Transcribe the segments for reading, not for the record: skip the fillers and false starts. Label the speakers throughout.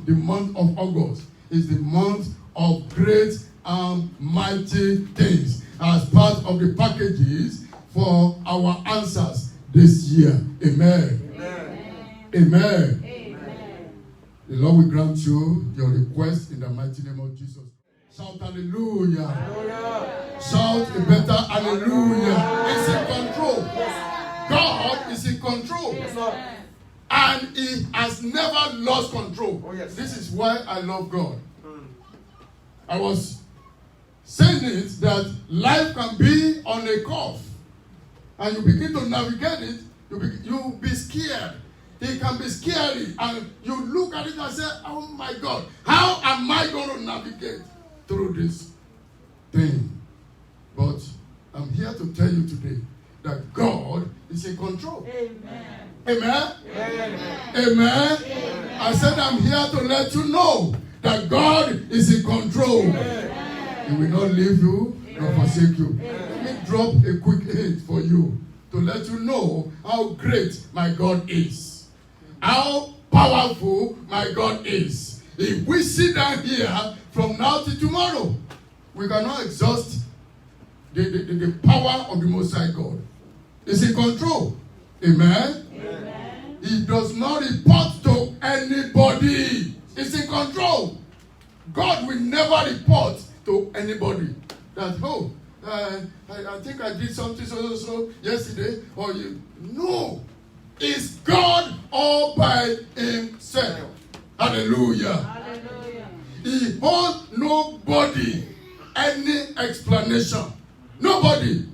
Speaker 1: the month of August is the month of great and mighty things as part of the packages for our answers this year. Amen. Amen. Amen. Amen. The Lord will grant you your request in the mighty name of Jesus. Shout hallelujah. Hallelujah. Shout a better hallelujah. He's in control. God is in control. Yes. And he has never lost control. Oh, yes. This is why I love God. I was saying it that life can be on a curve. And you begin to navigate it, you'll be scared. It can be scary. And you look at it and say, oh my God, how am I going to navigate through this thing? But I'm here to tell you today that God is in control. Amen. Amen? Amen. Amen. Amen. I said I'm here to let you know that God is in control. Amen. He will not leave you nor forsake you. Let me drop a quick hint for you to let you know how great my God is. How powerful my God is. If we sit down here from now to tomorrow, we cannot exhaust the power of the Most High God. He's in control. Amen? Amen. He does not report to anybody. He's in control. God will never report to anybody that, oh, I think I did something so yesterday, or you. No. It's God all by himself. Hallelujah. Hallelujah. He owes nobody any explanation. Nobody.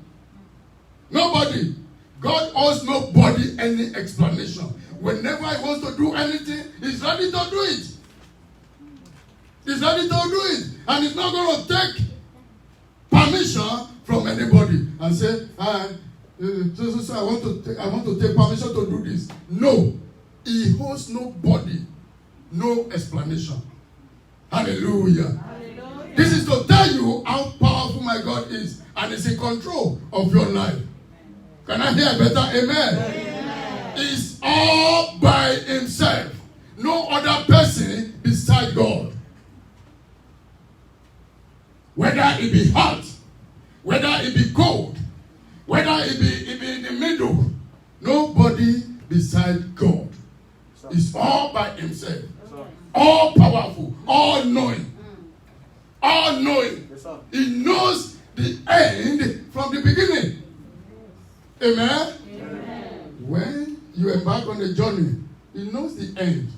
Speaker 1: Nobody. God owes nobody any explanation. Whenever he wants to do anything, he's ready to do it. He's ready to do it. And he's not going to take permission from anybody and say, I want to take permission to do this. No. He owes nobody no explanation. Hallelujah. Hallelujah. This is to tell you how powerful my God is, and is in control of your life. Can I hear better? Amen. Amen. He's all by himself. No other person beside God. Whether it be hot, whether it be cold, whether it be in the middle, nobody beside God. He's all by himself. All powerful, all knowing. All knowing. He knows the end from the beginning. Amen? Amen. When you embark on a journey, he knows the end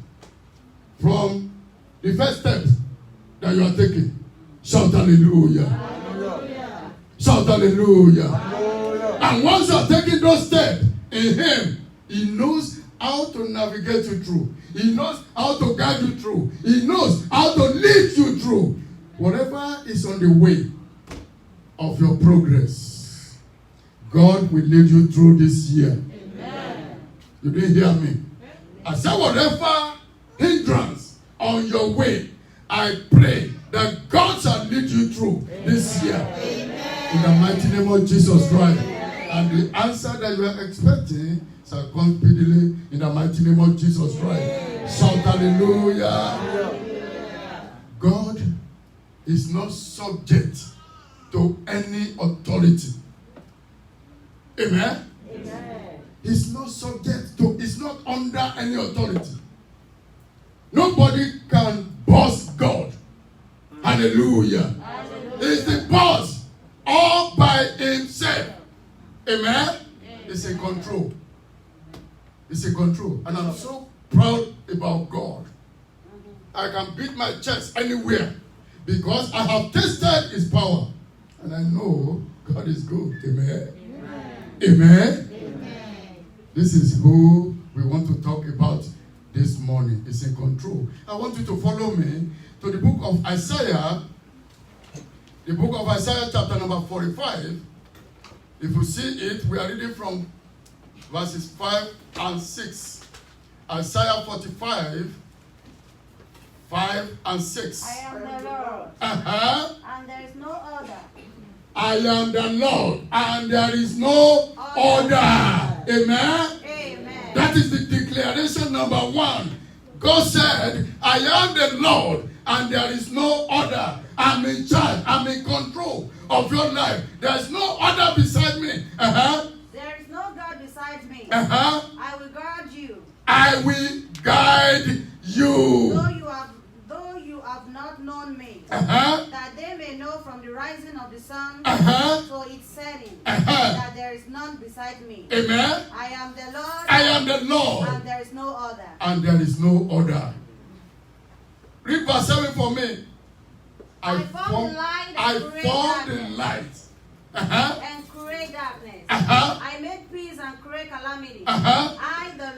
Speaker 1: from the first steps that you are taking. Shout hallelujah. Hallelujah. Shout hallelujah. Hallelujah. And once you are taking those steps in him, he knows how to navigate you through. He knows how to guide you through. He knows how to lead you through. Whatever is on the way of your progress, God will lead you through this year. Amen. You didn't hear me? I said whatever hindrance on your way, I pray that God shall lead you through this year. Amen. In the mighty name of Jesus Christ. And the answer that you are expecting shall come speedily in the mighty name of Jesus Christ. Shout hallelujah. God is not subject to any authority. Amen? Amen. He's not subject to, he's not under any authority. Nobody can boss God. Hallelujah. Hallelujah. He's the boss all by himself. Amen? He's in control. He's in control. And I'm so proud about God. I can beat my chest anywhere because I have tasted his power. And I know God is good. Amen? Amen? Amen? This is who we want to talk about this morning. He's in control. I want you to follow me to the book of Isaiah. The book of Isaiah chapter number 45. If you see it, we are reading from verses 5 and 6. Isaiah 45, 5 and 6.
Speaker 2: I am the Lord, and there is no other.
Speaker 1: I am the Lord, and there is no other. Amen?
Speaker 2: Amen.
Speaker 1: That is the declaration number 1. God said, I am the Lord and there is no other. I'm in charge. I'm in control of your life. There's no other beside me.
Speaker 2: There is no God beside me.
Speaker 1: I
Speaker 2: will guard you.
Speaker 1: I will guide you.
Speaker 2: Though you have not known me, that they may know from the rising of the sun to its setting, that there is none beside me.
Speaker 1: Amen.
Speaker 2: I am the Lord.
Speaker 1: I am the Lord.
Speaker 2: And there is no other.
Speaker 1: And there is no other. Read verse 7 for me.
Speaker 2: I formed the light and create darkness. I made peace and create calamity. I, the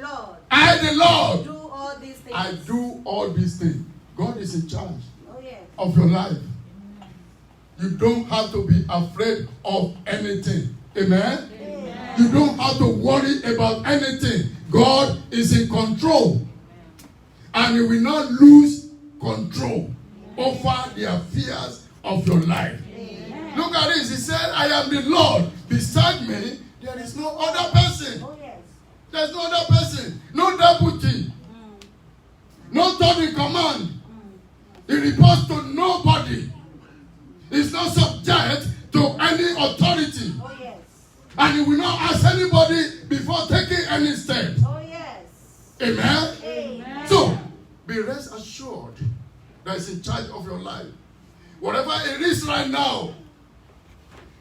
Speaker 2: Lord, do all these things.
Speaker 1: I do all these things. God is in charge
Speaker 2: yes.
Speaker 1: of your life. You don't have to be afraid of anything. Amen?
Speaker 2: Amen.
Speaker 1: You don't have to worry about anything. God is in control. And you will not lose control over the affairs of your life.
Speaker 2: Amen.
Speaker 1: Look at this. He said, I am the Lord. Beside me, there is no other person.
Speaker 2: Oh, yes.
Speaker 1: There's no other person. No deputy. No third in command. He reports to nobody. He's not subject to any authority.
Speaker 2: Oh, yes.
Speaker 1: And he will not ask anybody before taking any step.
Speaker 2: Oh, yes.
Speaker 1: Amen?
Speaker 2: Amen.
Speaker 1: So, be rest assured that he's in charge of your life. Whatever it is right now,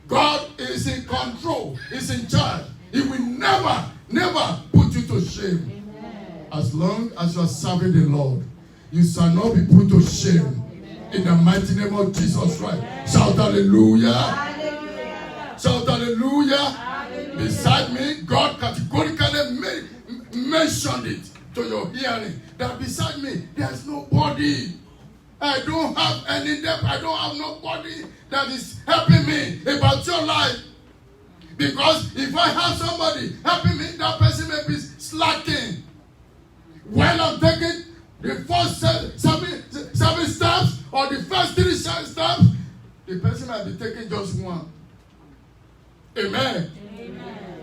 Speaker 1: God is in control. He's in charge. He will never, never put you to shame. Amen. As long as you are serving the Lord, you shall not be put to shame. Amen. In the mighty name of Jesus Christ. Shout hallelujah.
Speaker 2: Hallelujah.
Speaker 1: Shout hallelujah.
Speaker 2: Hallelujah.
Speaker 1: Beside me, God categorically mentioned it to your hearing. That beside me, there's nobody. I don't have any depth. I don't have nobody that is helping me about your life. Because if I have somebody helping me, that person may be slacking. When I'm taking the first seven steps or the first 3 steps, the person might be taking just one. Amen.
Speaker 2: Amen.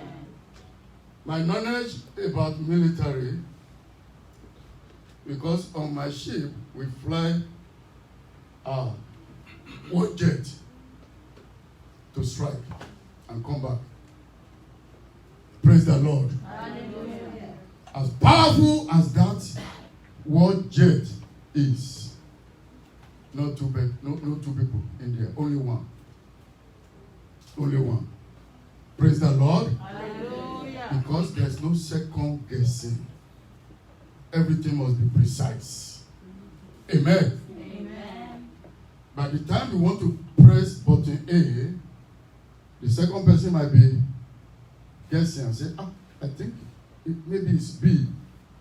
Speaker 1: My knowledge about military, because on my ship we fly war jet to strike and come back. Praise the Lord.
Speaker 2: Hallelujah.
Speaker 1: As powerful as that war jet is, not two people in there, only one. Only one. Praise the Lord.
Speaker 2: Hallelujah.
Speaker 1: Because there's no second guessing. Everything must be precise. Amen.
Speaker 2: Amen.
Speaker 1: By the time you want to press button A, the second person might be guessing and say, I think maybe it's B,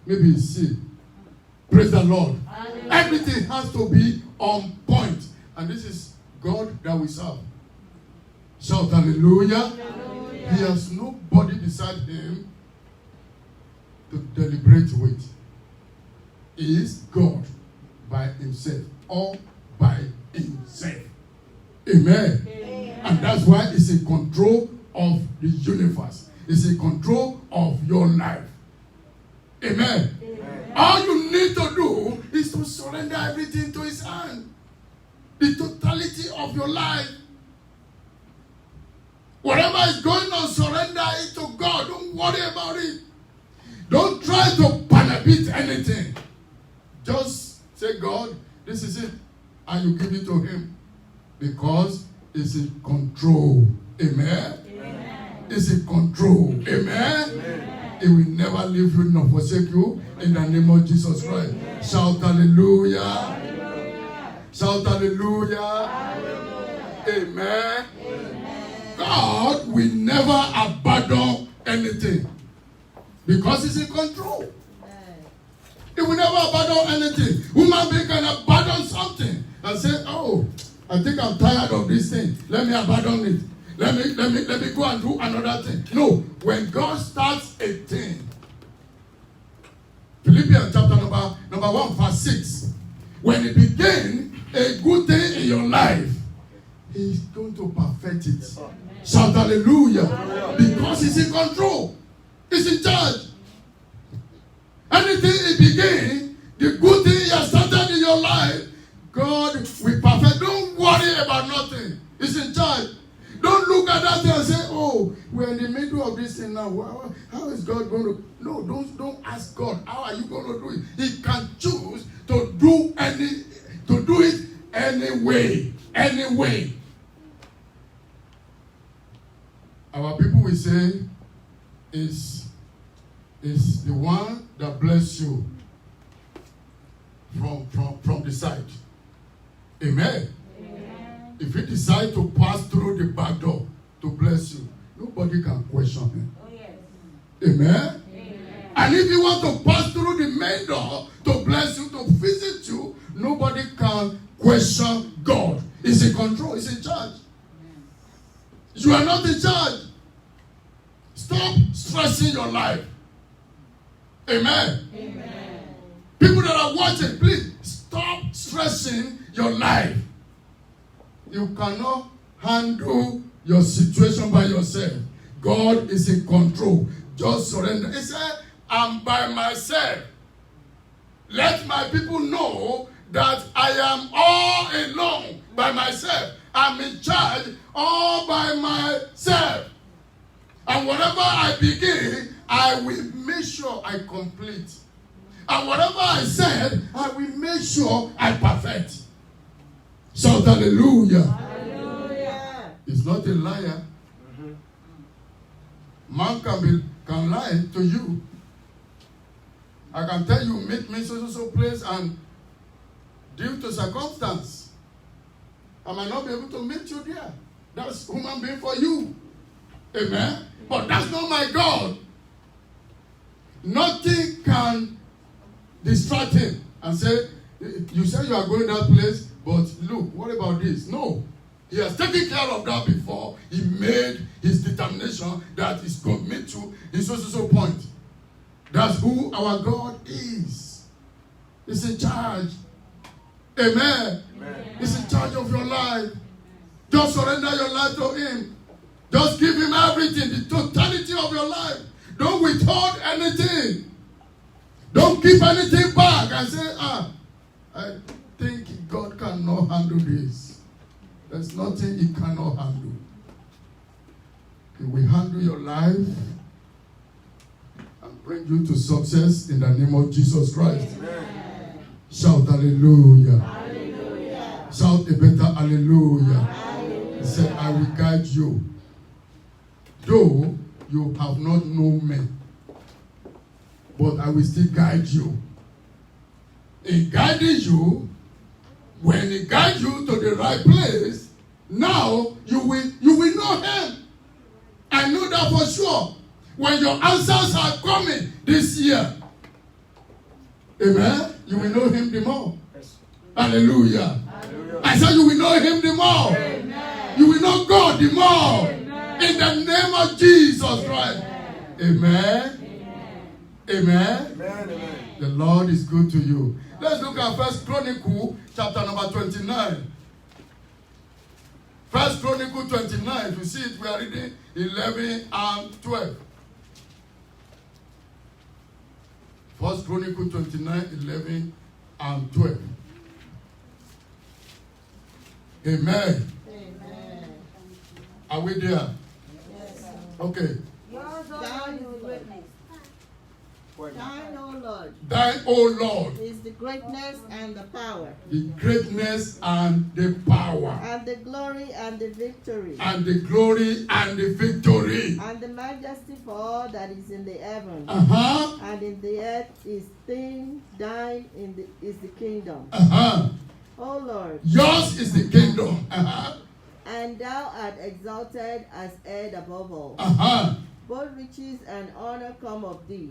Speaker 1: maybe it's C. Praise the Lord.
Speaker 2: Hallelujah.
Speaker 1: Everything has to be on point. And this is God that we serve. Shout hallelujah.
Speaker 2: Hallelujah.
Speaker 1: He has nobody beside him to deliberate with. He is God by himself, all by himself. Amen.
Speaker 2: Amen.
Speaker 1: And that's why he's in control of the universe. He's in control of your life. Amen.
Speaker 2: Amen.
Speaker 1: All you need to do is to surrender everything to his hand. The totality of your life. Whatever is going on, surrender it to God. Don't worry about it. Don't try to panabit anything. Just say, God, this is it. And you give it to him. Because he's in control. Amen.
Speaker 2: Amen.
Speaker 1: He's in control. Amen.
Speaker 2: Amen.
Speaker 1: He will never leave you nor forsake you. In the name of Jesus Christ. Amen. Shout hallelujah.
Speaker 2: Hallelujah.
Speaker 1: Shout hallelujah.
Speaker 2: Hallelujah.
Speaker 1: Amen.
Speaker 2: Amen.
Speaker 1: God will never abandon anything. Because he's in control. He will never abandon anything. Human being can abandon something and say, oh, I think I'm tired of this thing. Let me abandon it. Let me go and do another thing. No, when God starts a thing, Philippians chapter number 1, verse 6. When he begins a good thing in your life, he's going to perfect it. Shout hallelujah. Because he's in control. He's in charge. Anything he begins, The good thing He has started in your life, God will perfect. Don't worry about nothing. He's in charge. Don't look at that thing and say, oh, we're in the middle of this thing now. How is God going to? No, don't ask God. How are you going to do it? He can choose to do it anyway. Anyway. Our people will say, is the one that bless you from the side. Amen. Amen. If He decide to pass through the back door to bless you, nobody can question Him. Oh, yes. Amen. Amen. And if He want to pass through the main door to bless you, to visit you, nobody can question God. He's in control. He's in charge. You are not in charge. Stop stressing your life. Amen. Amen. People that are watching, please stop stressing your life. You cannot handle your situation by yourself. God is in control. Just surrender. He said, I'm by myself. Let my people know that I am all alone by myself. I'm in charge all by myself. And whatever I begin, I will make sure I complete. And whatever I said, I will make sure I perfect. Shout hallelujah. Hallelujah. He's not a liar. Man can lie to you. I can tell you, meet me so place, and due to circumstance, I might not be able to meet you there. That's human being for you. Amen. But that's not my God. Nothing can distract Him and say, you said you are going that place, but look, what about this? No. He has taken care of that before. He made his determination that He's going to meet you in so point. That's who our God is. He's in charge. Amen. Amen. He's in charge of your life. Just surrender your life to Him. Just give Him everything, the totality of your life. Don't withhold anything. Don't keep anything back and say, I think God cannot handle this. There's nothing He cannot handle. He will handle your life and bring you to success in the name of Jesus Christ. Amen. Shout hallelujah. Hallelujah. Shout a better hallelujah. Hallelujah. He said, I will guide you. Though you have not known me, but I will still guide you. In guiding you, when He guides you to the right place, now you will know Him. I know that for sure. When your answers are coming this year, amen, you will know Him the more. Yes. Hallelujah. Hallelujah. I said you will know Him the more. Amen. You will know God the more. Amen. In the name of Jesus Christ. Amen. Amen. Amen. Amen. The Lord is good to you. Let's look at 1 Chronicles chapter number 29. 1 Chronicles 29. If you see it, we are reading 11 and 12. 1 Chronicles 29, 11 and 12. Amen. Amen. Are we there? Yes. Okay.
Speaker 2: Yours, O Lord, is greatness.
Speaker 3: Thine, O Lord.
Speaker 1: Thine, O Lord.
Speaker 3: Is the greatness and the power.
Speaker 1: The greatness and the power.
Speaker 3: And the glory and the victory.
Speaker 1: And the glory and the victory.
Speaker 3: And the majesty for all that is in the heaven. And in the earth is thine is the kingdom. O Lord.
Speaker 1: Yours is the kingdom.
Speaker 3: And thou art exalted as head above all. Both riches and honor come of thee.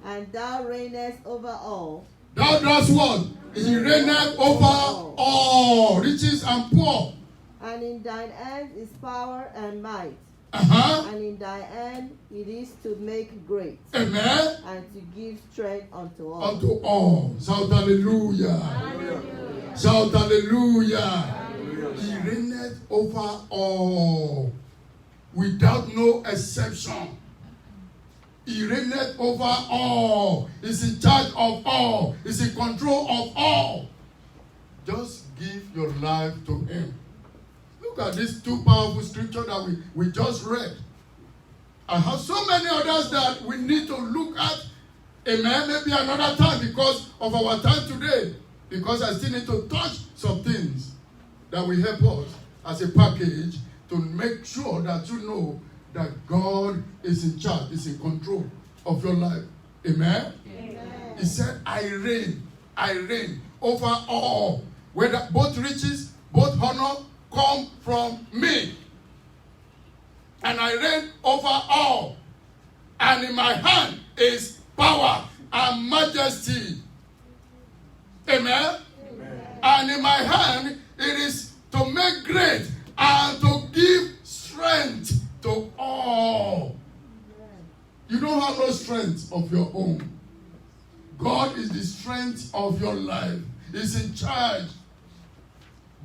Speaker 3: And thou reignest over all.
Speaker 1: Thou dost what? He reigneth over all, riches and poor.
Speaker 3: And in thine hand is power and might. And in thy hand it is to make great.
Speaker 1: Amen.
Speaker 3: And to give strength unto all.
Speaker 1: Unto all. Shout hallelujah. Hallelujah. Shout hallelujah. Hallelujah. He reigneth over all, without no exception. He reigneth over all. He's in charge of all. He's in control of all. Just give your life to him. Look at these two powerful scriptures that we just read. I have so many others that we need to look at. Amen. Maybe another time because of our time today. Because I still need to touch some things that will help us as a package to make sure that you know that God is in charge, is in control of your life. Amen? Amen. He said, I reign over all. Whether both riches, both honor come from me. And I reign over all. And in my hand is power and majesty. Amen? Amen. And in my hand it is to make great and to give strength to all. You don't have no strength of your own. God is the strength of your life. He's in charge.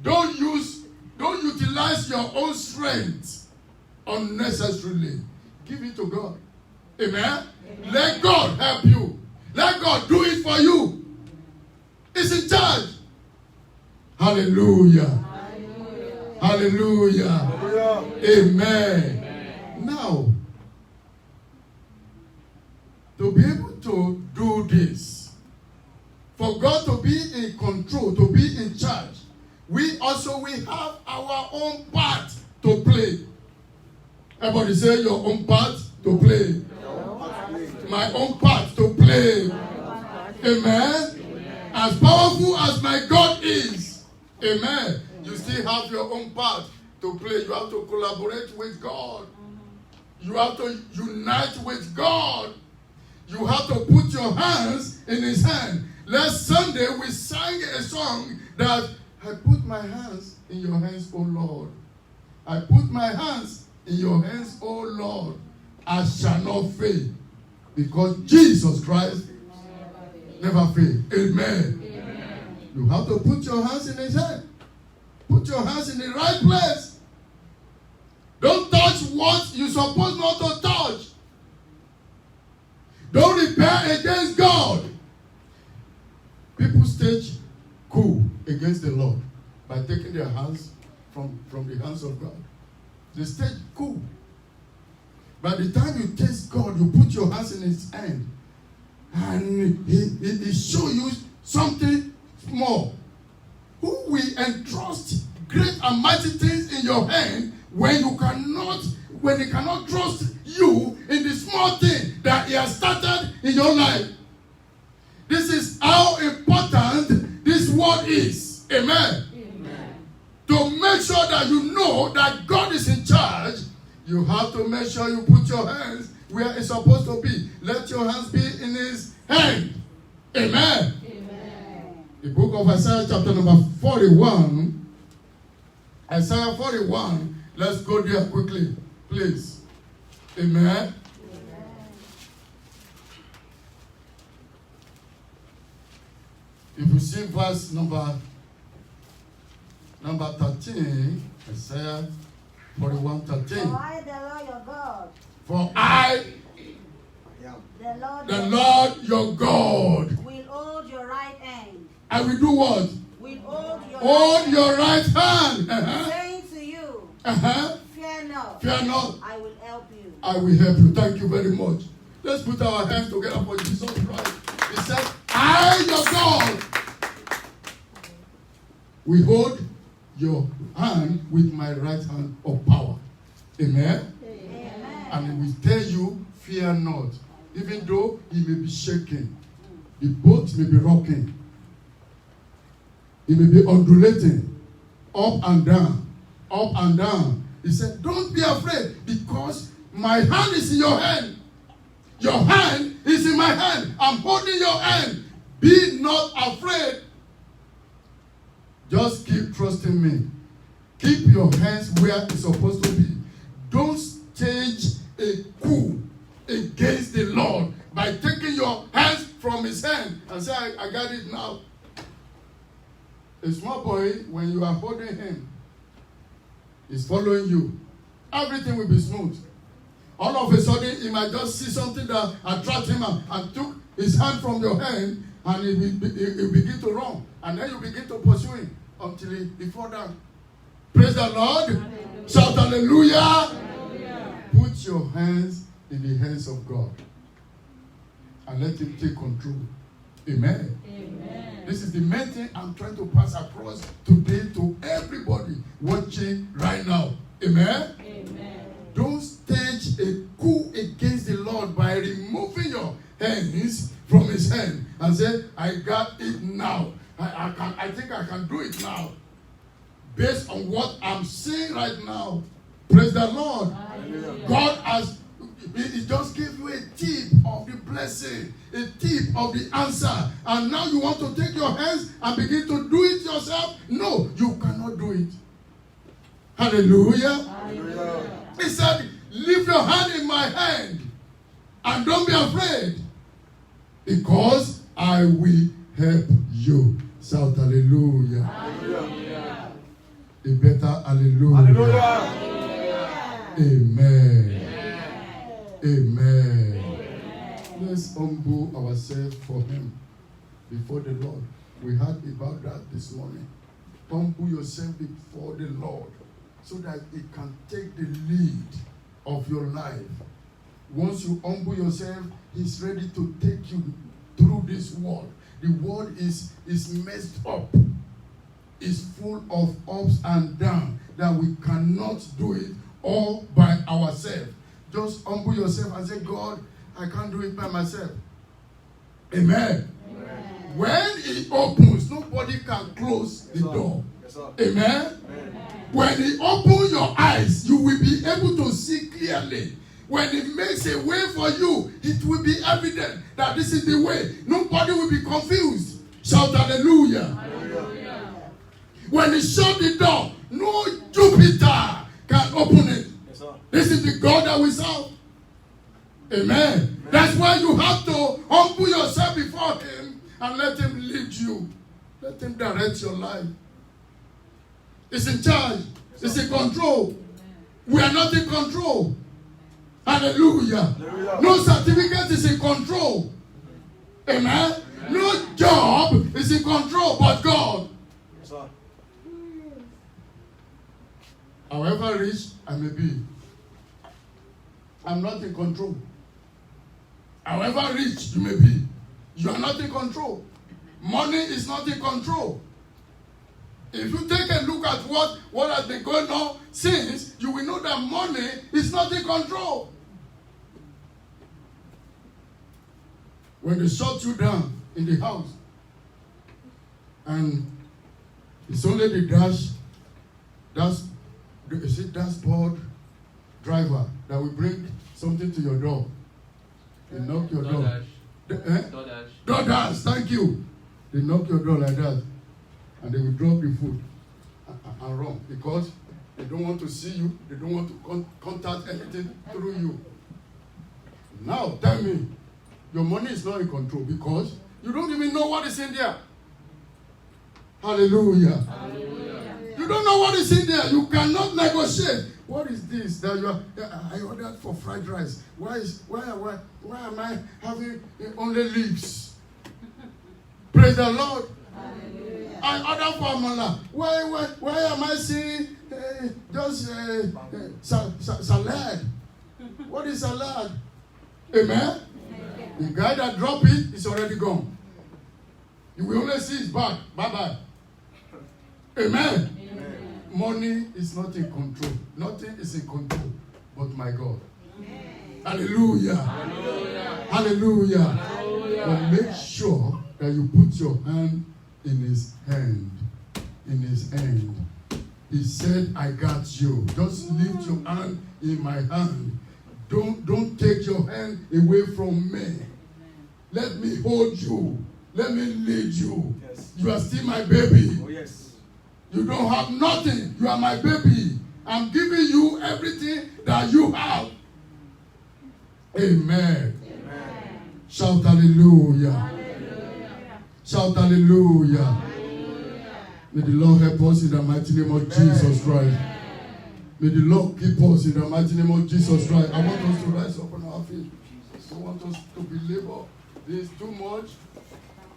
Speaker 1: Don't utilize your own strength unnecessarily. Give it to God. Amen? Amen. Let God help you. Let God do it for you. He's in charge. Hallelujah. Hallelujah. Hallelujah. Hallelujah. Amen. Amen. Now, to be able to do this, for God to be in control, to be in charge, we have our own part to play. Everybody say your own part to play. My own part to play. Amen. As powerful as my God is, amen, you still have your own part to play. You have to collaborate with God. You have to unite with God. You have to put your hands in his hand. Last Sunday we sang a song that I put my hands in your hands, O Lord. I put my hands in your hands, O Lord. I shall not fail because Jesus Christ never fail. Amen. Amen. You have to put your hands in his hand. Put your hands in the right place. Don't touch what you're supposed not to touch. Don't rebel against God. People stage coup against the Lord by taking their hands from the hands of God. They stage coup. By the time you taste God, you put your hands in his hand. And he show you something small. Who will entrust great and mighty things in your hand when he cannot trust you in the small thing that he has started in your life? This is how important this word is. Amen. Amen. To make sure that you know that God is in charge, you have to make sure you put your hands where it's supposed to be. Let your hands be in his hand. Amen. Amen. The book of Isaiah chapter number 41. Isaiah 41. Let's go there quickly, please. Amen. Amen. If you see verse number 13, Isaiah 41:13.
Speaker 2: For I, the Lord your God.
Speaker 1: For I, the Lord your God,
Speaker 2: will hold your right hand.
Speaker 1: I will do what?
Speaker 2: Will
Speaker 1: hold your right hand.
Speaker 2: Saying to you, fear not.
Speaker 1: Fear not.
Speaker 2: I will help you.
Speaker 1: I will help you. Thank you very much. Let's put our hands together for Jesus Christ. He said, I, your God, will hold your hand with my right hand of power. Amen?
Speaker 2: Amen.
Speaker 1: And he will tell you, fear not. Even though he may be shaking, the boat may be rocking, it may be undulating, up and down, up and down. He said, don't be afraid because my hand is in your hand. Your hand is in my hand. I'm holding your hand. Be not afraid. Just keep trusting me. Keep your hands where it's supposed to be. Don't stage a coup against the Lord by taking your hands from his hand and say, I got it now. A small boy, when you are holding him, is following you. Everything will be smooth. all of a sudden he might just see something that attracts him and took his hand from your hand, and he begin to run. And then you begin to pursue him until he fall down. Praise the Lord. Hallelujah. Shout hallelujah. Hallelujah. Put your hands in the hands of God and let him take control. Amen. Amen. This is the main thing I'm trying to pass across today to everybody watching right now. Amen. Amen. Don't stage a coup against the Lord by removing your hands from his hand and say, I got it now. I think I can do it now. Based on what I'm seeing right now. Praise the Lord. Hallelujah. God has, he just gave you a tip of the blessing, a tip of the answer. And now you want to take your hands and begin to do it yourself? No, you cannot do it. Hallelujah. Hallelujah. He said, leave your hand in my hand and don't be afraid, because I will help you. Shout hallelujah. Hallelujah. A better hallelujah. Hallelujah. Amen. Amen. Amen. Let's humble ourselves for him before the Lord. We heard about that this morning. Humble yourself before the Lord so that he can take the lead of your life. Once you humble yourself, he's ready to take you through this world. The world is messed up. It's full of ups and downs that we cannot do it all by ourselves. Just humble yourself and say, God, I can't do it by myself. Amen. Amen. When it opens, nobody can close the door. Yes, amen. Amen. When he opens your eyes, you will be able to see clearly. When he makes a way for you, it will be evident that this is the way. Nobody will be confused. Shout hallelujah. Hallelujah. When he shut the door, no Jupiter can open it. Yes, this is the God that we serve. Amen. Amen. That's why you have to humble yourself before him and let him lead you. Let him direct your life. He's in charge. He's in control. We are not in control. Hallelujah. Hallelujah. No certificate is in control. Amen. Amen. No job is in control but God. Yes, sir. However rich I may be, I'm not in control. However rich you may be, you are not in control. Money is not in control. If you take a look at what has been going on since, you will know that money is not in control. When they shut you down in the house, and it's only the dashboard driver that will bring something to your door. They knock your door. DoorDash, thank you. They knock your door like that, and they will drop the food and run, because they don't want to see you. They don't want to contact anything through you. Now tell me, your money is not in control because you don't even know what is in there. Hallelujah. Hallelujah. You don't know what is in there. You cannot negotiate. What is this that you are? I ordered for fried rice. Why am I having only leaves? Praise the Lord. Hallelujah. I ordered for amala. Why am I seeing just salad? What is salad? Amen. The guy that dropped it is already gone. You will only see his back. Bye-bye. Amen. Amen. Money is not in control. Nothing is in control but my God. Amen. Hallelujah. Hallelujah. Hallelujah. Hallelujah. But make sure that you put your hand in his hand. In his hand. He said, I got you. Just lift your hand in my hand. Don't take your hand away from me. Let me hold you. Let me lead you. Yes. You are still my baby. Oh, yes. You don't have nothing. You are my baby. I'm giving you everything that you have. Amen. Amen. Shout hallelujah. Hallelujah. Shout hallelujah. Hallelujah. May the Lord help us in the mighty name of Jesus Christ. May the Lord keep us in the mighty name of Jesus Christ. I want us to rise up on our feet. I want us to believe this too much.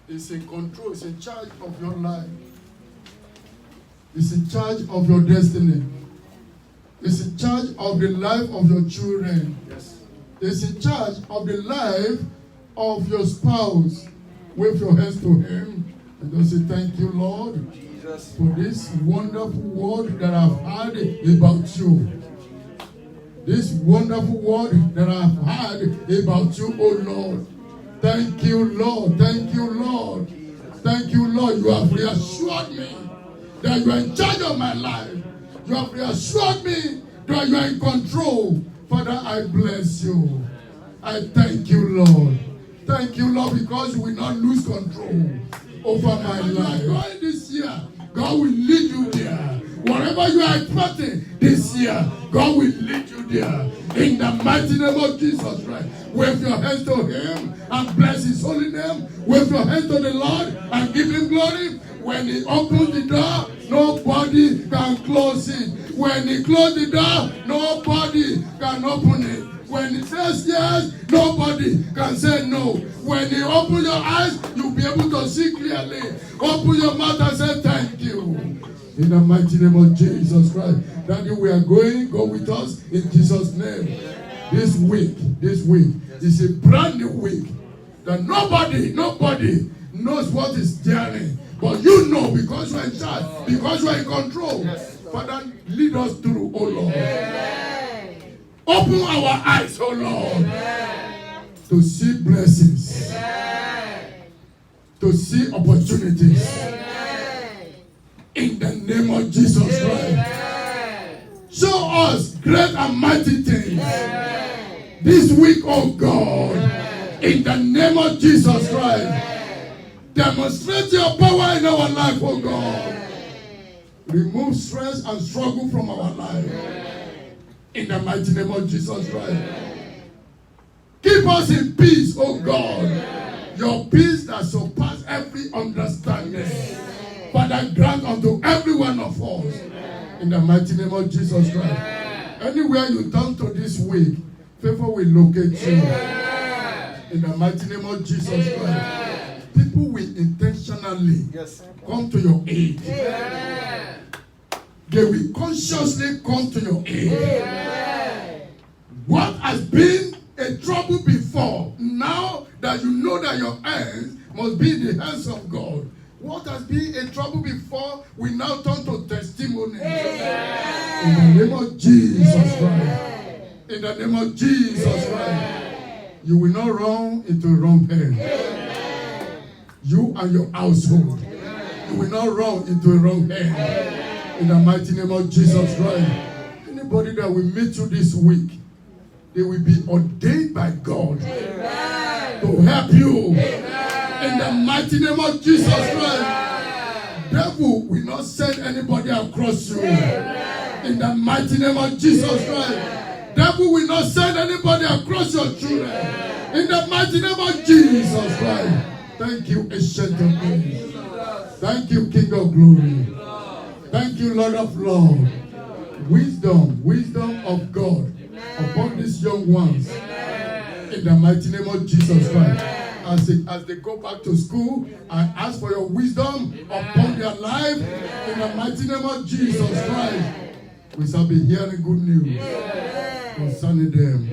Speaker 1: It's in control. It's in charge of your life. It's in charge of your destiny. It's in charge of the life of your children. Yes. It's in charge of the life of your spouse. Wave your hands to him and just say, thank you, Lord, Jesus, for this wonderful word that I've heard about you. This wonderful word that I've heard about you, oh Lord. Thank you, Lord. Thank you, Lord. Thank you, Lord. You have reassured me that you are in charge of my life. You have reassured me that you are in control. Father, I bless you. I thank you, Lord. Thank you, Lord, because you will not lose control over my life. Going this year, God will lead you there. Whatever you are expecting this year, God will lead you there. In the mighty name of Jesus Christ. Wave your hands to him and bless his holy name. Wave your hands to the Lord and give him glory. When he opens the door, nobody can close it. When he closes the door, nobody can open it. When he says yes, nobody can say no. When he opens your eyes, you'll be able to see clearly. Open your mouth and say thank you. In the mighty name of Jesus Christ. Daddy, we are going. Go with us in Jesus' name. This week is a brand new week. That nobody knows what is journey. But you know, because you are in charge, because you are in control. Father, lead us through, oh Lord. Open our eyes, oh Lord, to see blessings, to see opportunities. In the name of Jesus Christ. Show us great and mighty things this week, oh God. In the name of Jesus Christ. Demonstrate your power in our life, oh God. Remove stress and struggle from our life. In the mighty name of Jesus Christ. Keep us in peace, oh God. Your peace that surpasses every understanding. Father, grant unto every one of us. In the mighty name of Jesus Christ. Anywhere you turn to this week, favor will locate you. In the mighty name of Jesus Christ. People will intentionally come to your aid. They will consciously come to your aid. What has been a trouble before, now that you know that your hands must be in the hands of God. What has been a trouble before, we now turn to testimony. In the name of Jesus Christ. In the name of Jesus Christ. You will not run into wrong hands. You and your household. You will not run into a wrong hand. In the mighty name of Jesus Christ. Anybody that will meet you this week, they will be ordained by God to help you. In the mighty name of Jesus Christ. Devil will not send anybody across you. In the mighty name of Jesus Christ. Devil will not send anybody across your children. In the mighty name of Jesus Christ. Thank you, Ancient of Days. Thank you, King of Glory. Thank you, Lord of Lords. Wisdom of God upon these young ones. In the mighty name of Jesus Christ. As they go back to school, I ask for your wisdom upon their life. In the mighty name of Jesus Christ. We shall be hearing good news concerning them.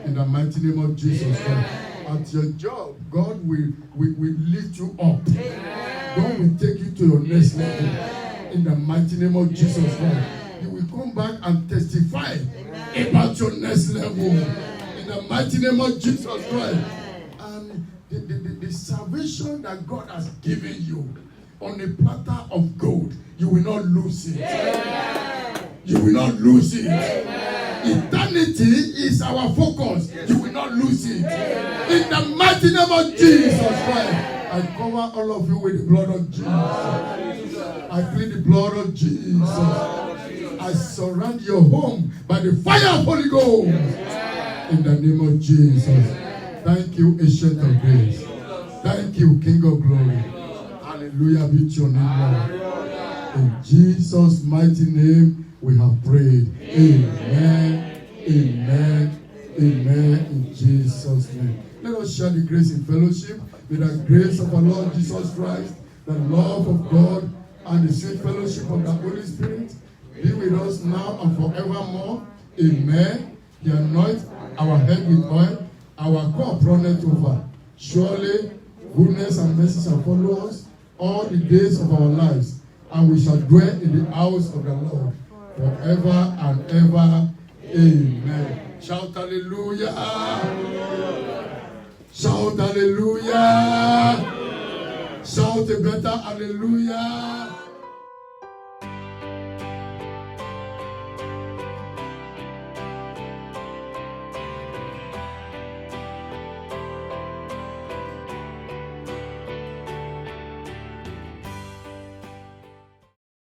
Speaker 1: In the mighty name of Jesus Christ. At your job, God will lift you up. God will take you to your next level. In the mighty name of Jesus Christ. You will come back and testify about your next level. In the mighty name of Jesus Christ. And the salvation that God has given you on a platter of gold, you will not lose it. You will not lose it. Eternity is our focus. You will not lose it. In the mighty name of Jesus Christ, I cover all of you with the blood of Jesus. I plead the blood of Jesus. I surround your home by the fire of Holy Ghost. In the name of Jesus. Thank you, Ancient of Days. Thank you, King of Glory. Hallelujah be to your name, Lord. In Jesus' mighty name, we have prayed. Amen. Amen. Amen. In Jesus' name. Let us share the grace in fellowship. With the grace of our Lord Jesus Christ, the love of God, and the sweet fellowship of the Holy Spirit be with us now and forevermore. Amen. He anoints our head with oil, our cup runneth over. Surely goodness and mercy shall follow us all the days of our lives, and we shall dwell in the house of the Lord forever and ever. Amen. Shout hallelujah. Shout hallelujah. Shout a better hallelujah.